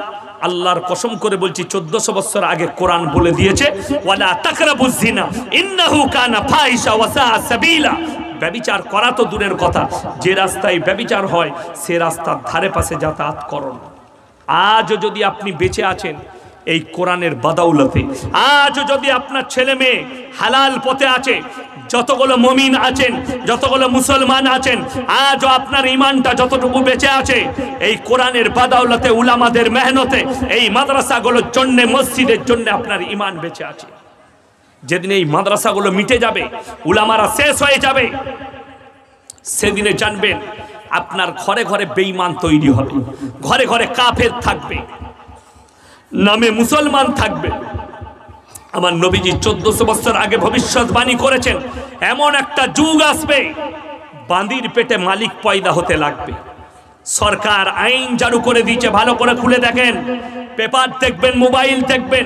আল্লাহর কসম করে বলছি, 1400 বছর আগে কোরআন বলে দিয়েছে, ওয়ালা তাকরাবুজ জিনা ইন্নাহু কানা ফাহিশা ওয়া সাআ সাবিলা। ব্যভিচার করা তো দূরের কথা, যে রাস্তায় ব্যভিচার হয় সে রাস্তার ধারে পাশে যাতায়াত করুন। আজও যদি আপনি বেঁচে আছেন, এই কোরআনের বাদাউলতে। আজ যদি আপনার ছেলে মেয়ে হালাল পথে আছে, যতগুলো মুমিন আছেন, যতগুলো মুসলমান আছেন, আজও আপনার ঈমানটা যতটুকু বেঁচে আছে এই কোরআনের বাদাউলতে, উলামাদের মেহনতে, এই মাদ্রাসাগুলোর জন্য, মসজিদের জন্য আপনার ঈমান বেঁচে আছে। যেদিন এই মাদ্রাসাগুলো মিটে যাবে, উলামারা শেষ হয়ে যাবে, সেদিনে জানবেন আপনার ঘরে ঘরে বেঈমান তৈরি হবে, ঘরে ঘরে কাফের থাকবে, নামে মুসলমান থাকবে। আমার নবীজি 1400 বছর আগে ভবিষ্যৎবাণী করেছেন, এমন একটা যুগ আসবে বাঁদির পেটে মালিক পয়দা হতে লাগবে। সরকার আইন জারি করে দিয়েছে, ভালো করে খুলে দেখেন, পেপার দেখবেন, মোবাইল দেখবেন,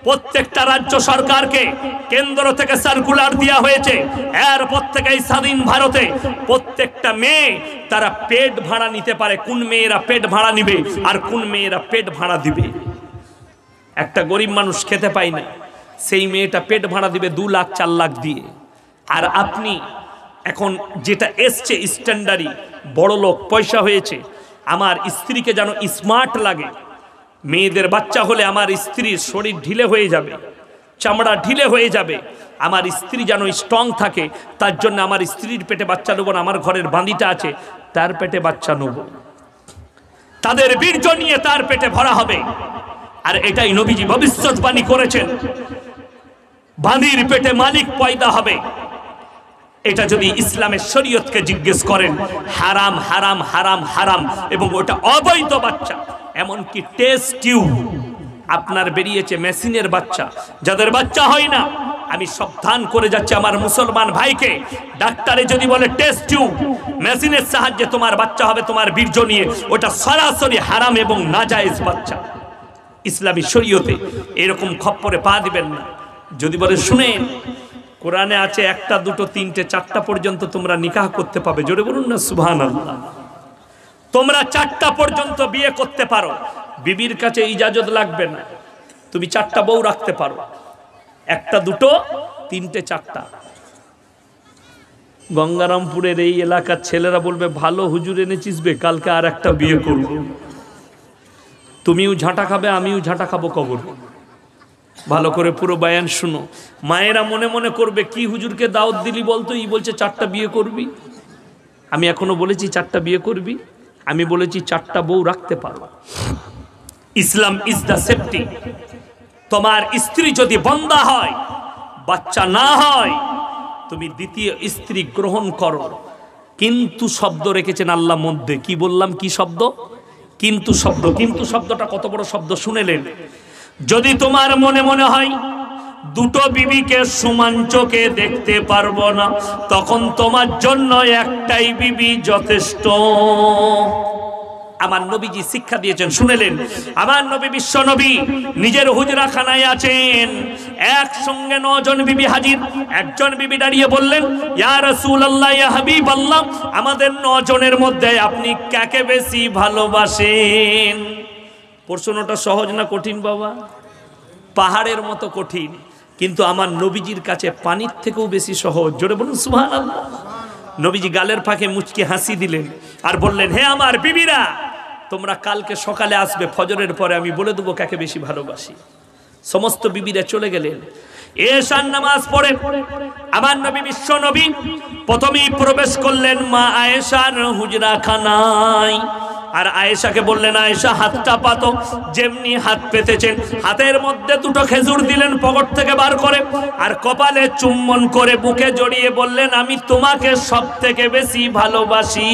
প্রত্যেকটা রাজ্য সরকারকে কেন্দ্র থেকে সার্কুলার দেওয়া হয়েছে। এরপর থেকে স্বাধীন ভারতে প্রত্যেকটা মেয়ে তারা পেট ভাড়া নিতে পারে, কোন মেয়েরা পেট ভাড়া নিবে আর কোন মেয়েরা পেট ভাড়া দিবে। একটা গরিব মানুষ খেতে পায় না, সেই মেয়েটা পেট ভাড়া দিবে 2 লাখ 4 লাখ দিয়ে। আর আপনি এখন যেটা এসছে স্ট্যান্ডার্ডই, বড় লোক, পয়সা হয়েছে, আমার স্ত্রীকে যেন স্মার্ট লাগে, মেয়েদের বাচ্চা হলে আমার স্ত্রীর শরীর ঢিলে হয়ে যাবে, চামড়া ঢিলে হয়ে যাবে, আমার স্ত্রী যেন স্ট্রং থাকে, তার জন্য আমার স্ত্রীর পেটে বাচ্চা নেব না, আমার ঘরের বাঁদিটা আছে তার পেটে বাচ্চা নেব, তাদের বীর্য নিয়ে তার পেটে ভরা হবে। আর এটাই নবীজি ভবিষ্যৎবাণী করেছেন, বাঁদির পেটে মালিক পয়দা হবে। এটা যদি ইসলামের শরীয়তকে জিজ্ঞেস করেন, হারাম হারাম হারাম হারাম, এবং ওটা অবৈধ বাচ্চা। এমনকি টেস্ট টিউব আপনার বেরিয়েছে, মেশিনের বাচ্চা, যাদের বাচ্চা হয় না, আমি সাবধান করে যাচ্ছি আমার মুসলমান ভাইকে, ডাক্তারে যদি বলে টেস্ট টিউব, মেশিনের সাহায্যে তোমার বাচ্চা হবে তোমার বীর্য নিয়ে, ওটা সরাসরি হারাম এবং নাজায়েজ বাচ্চা। ইসলামী শরীয়তে এরকম খপ্পরে পা দিবেন না। যদি বলে শুনেন, কোরআনে আছে 1টা 2টো 3টে 4টা পর্যন্ত তোমরা নিকাহ করতে পাবে, জোরে বলুন না সুবহানাল্লাহ। তোমরা 4টা পর্যন্ত বিয়ে করতে পারো, বিবির কাছে ইজাজত লাগবে না, তুমি 4টা বউ রাখতে পারো, 1টা 2টো 3টে 4টা। গঙ্গারামপুরের এই এলাকার ছেলেরা বলবে, ভালো হুজুর এনেছিস বে, কালকে আর একটা বিয়ে করব। তুমিও ঝাঁটা খাবে, আমিও ঝাঁটা খাবো কবর। ভালো করে পুরো বয়ান শুনো। মায়েরা মনে মনে করবে, কি হুজুরকে দাওয়াত দিলি বলতো, ই বলছে 4টা বিয়ে করবি। আমি এখনো বলেছি 4টা বিয়ে করবি, আমি বলেছি 4টা বউ রাখতে পারো। ইসলাম ইজ দ্য সেফটি। তোমার স্ত্রী যদি বন্দা হয়, বাচ্চা না হয়, তুমি দ্বিতীয় স্ত্রী গ্রহণ করো। কিন্তু শব্দ রেখেছেন আল্লাহ মধ্যে। কি বললাম, কি শব্দ? কিন্তু শব্দ। কিন্তু শব্দটা কত বড় শব্দ শুনেলেন? যদি তোমার মনে মনে হয় 2টো বিবিকে সমান চোখে দেখতে পারবো না, তখন তোমার জন্য একটাই বিবি যথেষ্ট। আমার নবীজি শিক্ষা দিয়েছেন, শুনেলেন? আমার নবী, বিশ্ব নবী, নিজের হুজরাখানায় আছেন, একসঙ্গে 9 জন বিবি হাজির। একজন বিবি দাঁড়িয়ে বললেন, ইয়া রাসূলুল্লাহ, ইয়া হাবিবাল্লাহ, আমাদের 9 জনের মধ্যে আপনি কাকে বেশি ভালোবাসেন? প্রশ্নটা সহজ না কঠিন বাবা? পাহাড়ের মতো কঠিন, কিন্তু আমার নবীজির কাছে পানির থেকেও বেশি সহজ। জোরে বলুন সুবহানাল্লাহ। নবীজি গালের ফাঁকে মুচকি হাসি দিলেন আর বললেন, হে আমার বিবিরা, তোমরা কালকে সকালে আসবে, ফজরের পরে আমি বলে দেবো কাকে বেশি ভালোবাসি। সমস্ত বিবিরা চলে গেলেন। এশার নামাজ পড়ে আমার নবী, বিশ্ব নবী, প্রথমেই প্রবেশ করলেন মা আয়েশার হুজরাখানায়। আর আয়েশাকে বললেন, আয়েশা হাতটা পাতো। যেমনি হাত পেতেছেন, হাতের মধ্যে 2টো খেজুর দিলেন পকেট থেকে বার করে, আর কপালে চুম্বন করে বুকে জড়িয়ে বললেন, আমি তোমাকে সব থেকে বেশি ভালোবাসি।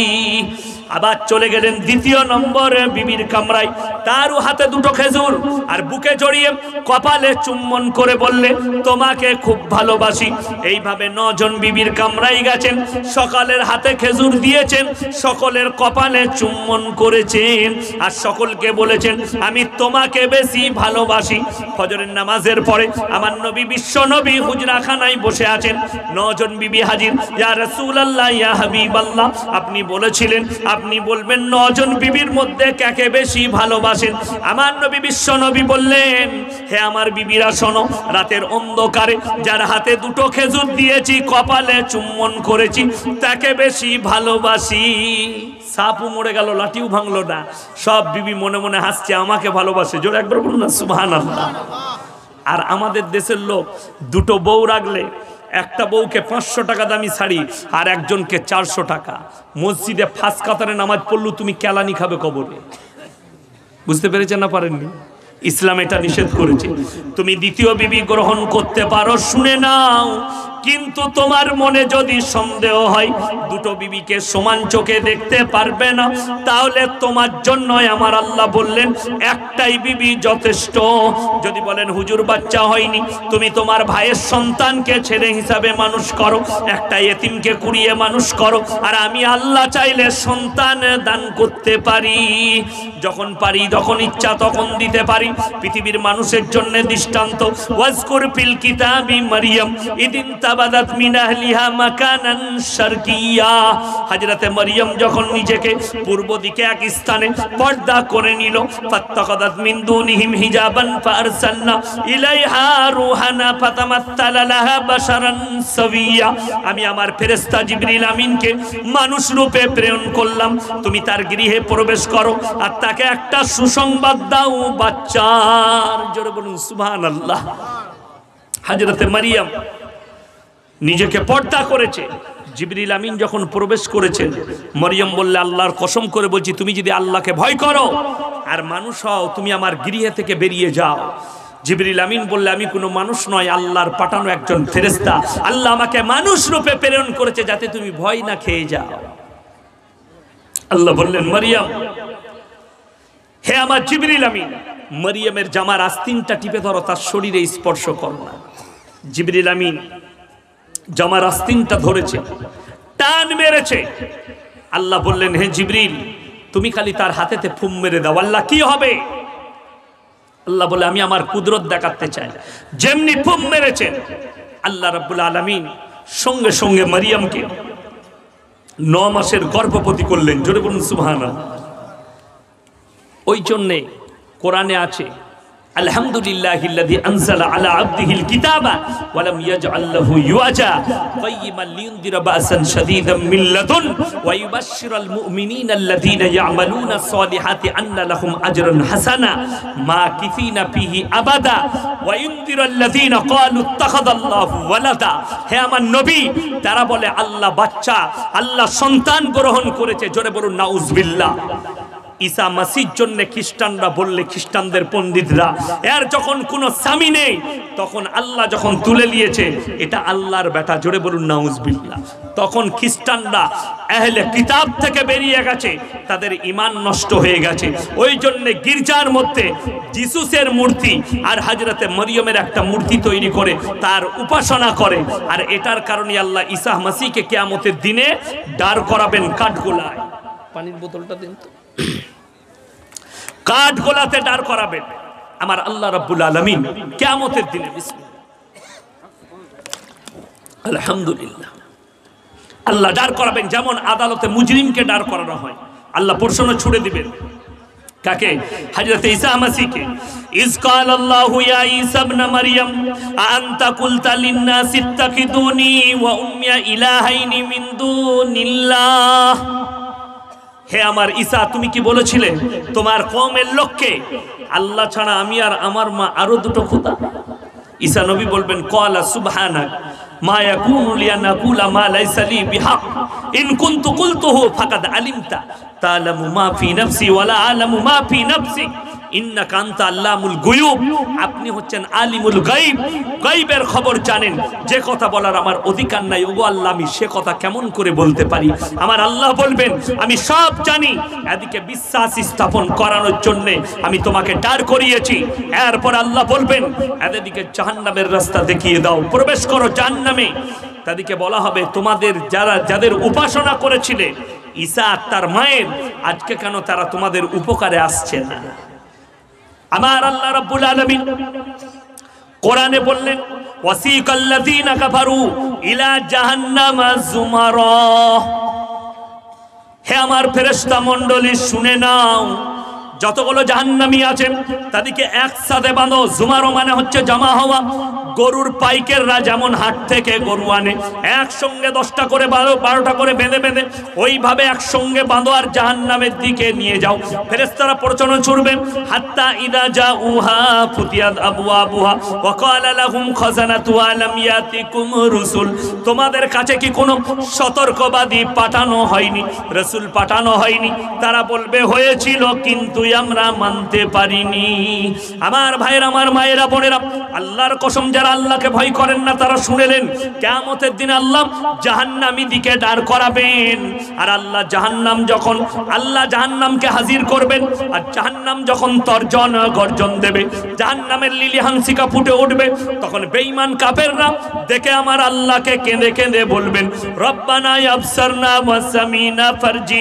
আবার চলে গেলেন দ্বিতীয় নম্বর বিবির কামরায়, তারও হাতে 2টো খেজুর, আর বুকে জড়িয়ে কপালে চুম্বন করে বললে, তোমাকে খুব ভালোবাসি। এইভাবে 9 জন বিবির কামরায় গেছেন, সকালের হাতে খেজুর দিয়েছেন, সকলের কপালে চুম্বন করেছেন, আর সকলকে বলেছেন, আমি তোমাকে বেশি ভালোবাসি। ফজরের নামাজের পরে আমার নবী, বিশ্ব নবী, হুজরাখানায় বসে আছেন। 9 জন বিবি হাজির। ইয়া রাসূলুল্লাহ, ইয়া হাবিবাল্লাহ, আপনি বলেছিলেন আপনি বলবেন 9 জন বিবির মধ্যে কাকে বেশি ভালোবাসেন। ভালোবাসেন। আমার নবী বিশ্ব নবী বললেন, হে আমার বিবিরা শোনো, রাতের অন্ধকারে যার হাতে দুটো খেজুর দিয়েছি, কপালে চুম্বন করেছি, তাকে বেশি ভালোবাসি। সাপও মরে গেল, লাঠিও ভাঙলো না, সব বিবি মনে মনে হাসছে, আমাকে ভালোবাসে। জোরে একবার বলুন না সুবহানাল্লাহ। আর আমাদের দেশের লোক দুটো বউ রাখলে, একটা বউকে 500 টাকা দামি শাড়ি আর একজনকে 400 টাকা। মসজিদে ফার্স্ট কাতারে নামাজ পড়লু তুমি কেলানি খাবে কবরে। বুঝতে পেরেছেন না পারেননি? ইসলাম এটা নিষেধ করেছে। তুমি দ্বিতীয় বিবি গ্রহণ করতে পারো, শুনে নাও, কিন্তু তোমার মনে যদি সন্দেহ হয় দুটো বিবিকে সমান চোখে দেখতে পারবে না, তাহলে তোমার জন্য আমার আল্লাহ বললেন একটাই বিবি যথেষ্ট। যদি বলেন হুজুর বাচ্চা হয়নি, তুমি তোমার ভাইয়ের সন্তানকে ছেলে হিসাবে মানুষ করো, একটা এতিমকে কুড়িয়ে মানুষ করো, আর আমি আল্লাহ চাইলে সন্তান দান করতে পারি। যখন পারি, যখন ইচ্ছা তখন দিতে পারি। পৃথিবীর মানুষের জন্য দৃষ্টান্ত, ওয়াজকুর ফিল কিতাবি মারইয়াম ইদিন তাবাদাত মিন আহলিহা মাকানান শারকিয়া। হযরতে মারইয়াম যখন নিজেকে পূর্ব দিকে এক স্থানে পর্দা করে নিল, ফাত্তাকাদাত মিন দুনিহিম হিজাবান ফারসালনা ইলাইহা রূহানা ফাতামাত্তালা লাহা বাশারান সাবিয়া। আমি আমার ফেরেশতা জিবরিল আমিনকে মানুষ রূপে প্রেরণ করলাম, তুমি তার গৃহে প্রবেশ করো আর তাকে একটা সুসংবাদ দাও বাচ্চার। জোরে বলুন সুবহানাল্লাহ। হযরতে মারইয়াম নিজেকে পর্দা করেছে। জিবরিল আমিন যখন প্রবেশ করেছেন, মারইয়াম বললে, আল্লাহর কসম করে বলছি, তুমি যদি আল্লাহকে ভয় করো আর মানুষ হও, তুমি আমার গৃহে থেকে বেরিয়ে যাও। জিবরিল আমিন বললে, আমি কোনো মানুষ নয়, আল্লাহর পাঠানো একজন ফেরেশতা। আল্লাহ আমাকে মানুষ রূপে প্রেরণ করেছে যাতে তুমি ভয় না খেয়ে যাও। আল্লাহ বললেন, মারইয়াম, হে আমার জিবরিল আমিন, মারইয়ামের জামার আস্তিনটা টিপে ধরো, তার শরীরে স্পর্শ করো না। জিবরিল আমিন জামার আস্তিনটা ধরেছে, টান মেরেছে। আল্লাহ বললেন, হে জিবরিল, তুমি খালি তার হাতেতে ফুম মেরে দাও। আল্লাহ, কি হবে? আল্লাহ বলে, আমি আমার কুদরত দেখাতে চাই। যেমনি ফুম মেরেছেন, আল্লাহ রাব্বুল আলামিন সঙ্গে সঙ্গে মারইয়ামকে 9 মাসের গর্ভবতী করলেন। জোরে বলুন সুবহানাল্লাহ। ওই জন্যে কোরআনে আছে, আলহামদুলিল্লাহিল্লাযী আনজালা আলা আবদিহিল কিতাবা ওয়া লাম ইয়াজআল লাহু ইওয়াজা কাইয়িমান লিয়ুনদিরা বা'সান শাদীদাম মিন লাদুন ওয়া ইউবাশশিরাল মুমিনিনা আল্লাযীনা ইয়া'মালুনাস সালিহাতি আন্না লাহুম আজরান হাসানা মাকিসিনা ফীহি আবাদা ওয়া ইউনদিরাল লাযীনা ক্বালু ইত্তাখাযাল্লাহু ওয়ালাদা। হে আমার নবী, তারা বলে আল্লাহ বাচ্চা, আল্লাহ সন্তান গ্রহণ করেছে। জোরে বলুন নাউজুবিল্লাহ। ঈসা মাসির জন্য খ্রিস্টানরা বললে, খ্রিস্টানদের পণ্ডিতরা, এর যখন কোনো স্বামী নেই, তখন আল্লাহ যখন তুলে নিয়েছে এটা আল্লাহর বেটা। জোরে বলুন নাউজুবিল্লাহ। তখন খ্রিস্টানরা আহলে কিতাব থেকে বেরিয়ে গেছে, তাদের ঈমান নষ্ট হয়ে গেছে। ওই জন্য গির্জার মধ্যে যিশুসের মূর্তি আর হযরতে মারইয়ামের একটা মূর্তি তৈরি করে তার উপাসনা করে। আর এটার কারণে আল্লাহ ঈসা মাসিকে কিয়ামতের দিনে দাঁড় করাবেন কাঠগোলায়। পানির বোতলটা দিন তো। কাঠগোলাতে দাঁড় করাবেন আমার আল্লাহ রাব্বুল আলামিন কিয়ামতের দিনে। আলহামদুলিল্লাহ। আল্লাহ দাঁড় করাবেন, যেমন আদালতে মুজরিমকে দাঁড় করানো হয়। আল্লাহ প্রশ্ন ছুড়ে দিবেন কাকে? হযরত ঈসা মাসিহকে। ইজ ক্বাল আল্লাহু ইয়া ঈসা ইবনে মারইয়াম আনতা কুলতা লিন-নাসি ইত্তাখিদুনি ওয়া উম্মিয়া ইলাহাইনি মিন দুনিল্লাহ। হে আমার ঈসা, তুমি কি বলেছিলে তোমার কওমের লোককে আল্লাহ ছাড়া আমি আর আমার মা আরো দুটো খোদা? ঈসা নবী বলবেন, ক্বালা সুবহানাক মা ইয়াকুনু লি আন আকুলা মা লাইসা লি বিহাক ইন কুনতু কুলতুহু ফাকাদ আলিমতা তা'লামু মা ফি নাফসি ওয়া লা আ'লামু মা ফি নাফসিক ইন্নাকা আনতা আল্লামুল গুয়ুব। আপনি হচ্ছেন আলিমুল গায়ব, গায়বের খবর জানেন। যে কথা বলার আমার অধিকার নাই, ওগো আল্লাহ, আমি সে কথা কেমন করে বলতে পারি? আমার আল্লাহ বলবেন, আমি সব জানি। এদিকে বিশ্বাস স্থাপন করানোর জন্য আমি তোমাকে দাঁড় করিয়েছি। এরপর আল্লাহ বলবেন, এদিকে জাহান্নামের রাস্তা দেখিয়ে দাও, প্রবেশ করো জাহান্নামে। তাদেরকে বলা হবে, তোমাদের যাদের উপাসনা করেছিলে ঈসা আর তার মায়ের, আজকে কেন তারা তোমাদের উপকারে আসছে না? আমার আল্লাহ রাব্বুল আলামিন কোরআনে বললেন, ওয়াসিকাল্লাযীনা কাফারু ইলা জাহান্নামা যুমারা। হে আমার ফেরেশতা মণ্ডলী, শুনে নাও, যতগুলো জাহান্নামী আছেন তাদেরকে একসাথে বাঁধো। জুমারো মানে হচ্ছে জমা হওয়া। গরুর পাইকেররা যেমন হাট থেকে গরু আনে একসঙ্গে 10টা করে 12টা করে বেঁধে বেঁধে ওইভাবে একসঙ্গে বাঁধো আর জাহান্নামের দিকে নিয়ে যাও। ফেরেশতারা প্রচলন ছুড়বেন হাত্তা ইদা জাউহা ফুতিয়াত আবওয়াবুহা ওয়া ক্বালা লাহুম খাজানাতুহা লাম ইয়াতিকুম রুসুল। তোমাদের কাছে কি কোনো সতর্কবাদী পাঠানো হয়নি, রাসূল পাঠানো হয়নি? তারা বলবে হয়েছিল কিন্তু আমরা মানতে পারিনি। আমার ভাইয়েরা, আমার মায়েরা, বোনেরা, আল্লাহর কসম যারা আল্লাহকে ভয় করেন না তারা শুনেলেন কিয়ামতের দিন আল্লাহ জাহান্নামী দিকে দাঁড় করাবেন। আর আল্লাহ জাহান্নামকে হাজির করবেন। আর জাহান্নাম যখন তর্জন গর্জন দেবে, জাহান্নামের লিলি হাংসিকা ফুটে উঠবে, তখন বেঈমান কাফেররা দেখে আমার আল্লাহকে কেঁদে কেঁদে বলবেন রব্বানা আবসারনা ওয়া সামিনা ফারজি